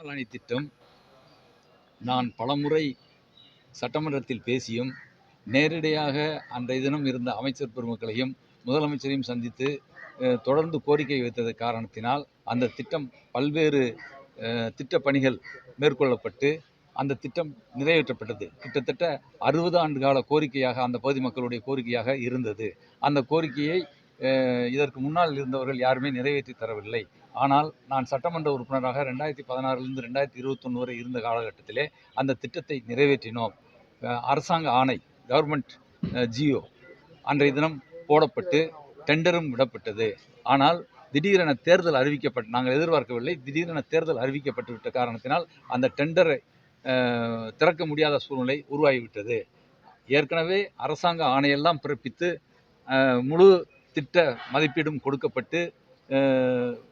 Colony திட்டம் நான் பலமுறை சட்டமன்றத்தில் பேசியும் நேரடியாக அன்றைய தினம் இருந்த அமைச்சர் பெருமக்களையும் முதலமைச்சரையும் சந்தித்து தொடர்ந்து கோரிக்கை வைத்தது காரணத்தினால் அந்த திட்டம் பல்வேறு திட்ட பணிகள் மேற்கொள்ளப்பட்டு அந்த திட்டம் நிறைவேற்றப்பட்டது. கிட்டத்தட்ட 60 ஆண்டு கால கோரிக்கையாக அந்த பகுதி மக்களுடைய கோரிக்கையாக இருந்தது. அந்த கோரிக்கையை இதற்கு முன்னால் இருந்தவர்கள் யாருமே நிறைவேற்றி தரவில்லை. ஆனால் நான் சட்டமன்ற உறுப்பினராக 2016 2021 வரை இருந்த காலகட்டத்திலே அந்த திட்டத்தை நிறைவேற்றினோம். அரசாங்க ஆணை, கவர்மெண்ட் ஜியோ அன்றைய தினம் போடப்பட்டு டெண்டரும் விடப்பட்டது. ஆனால் திடீரென தேர்தல் நாங்கள் எதிர்பார்க்கவில்லை. திடீரென தேர்தல் அறிவிக்கப்பட்டு விட்ட காரணத்தினால் அந்த டெண்டரை திறக்க முடியாத சூழ்நிலை உருவாகிவிட்டது. ஏற்கனவே அரசாங்க ஆணையெல்லாம் பிறப்பித்து முழு திட்ட மதிப்பீடும் கொடுக்கப்பட்டு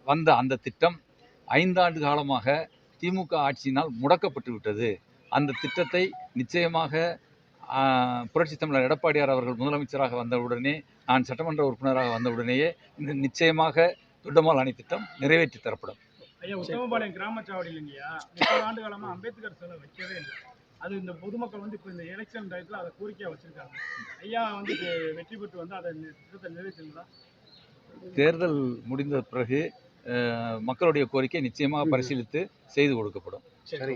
வந்த அந்த திட்டம் 5 ஆண்டு காலமாக திமுக ஆட்சியினால் முடக்கப்பட்டு விட்டது. அந்த திட்டத்தை நிச்சயமாக புரட்சித் தமிழர் எடப்பாடியார் அவர்கள் முதலமைச்சராக வந்தவுடனே, நான் சட்டமன்ற உறுப்பினராக வந்தவுடனேயே நிச்சயமாக தொட்டம்மாள் அணை திட்டம் நிறைவேற்றி தரப்படும். ஐயா, உத்தமபாளையம் கிராமச்சாவடி இல்லைங்கய்யா, 30 ஆண்டு காலமாக அம்பேத்கர் சிலை வைக்கவே இல்லை. அது இந்த பொதுமக்கள் இப்போ இந்த எலெக்ஷன் டயத்தில் அதை கோரிக்கையாக வச்சுருக்காங்க. ஐயா வெற்றி பெற்று வந்து அதை திட்டத்தை நிறைவேற்றுங்களா? தேர்தல் முடிந்த பிறகு மக்களுடைய கோரிக்கை நிச்சயமாக பரிசீலித்து செய்து கொடுக்கப்படும். சரி.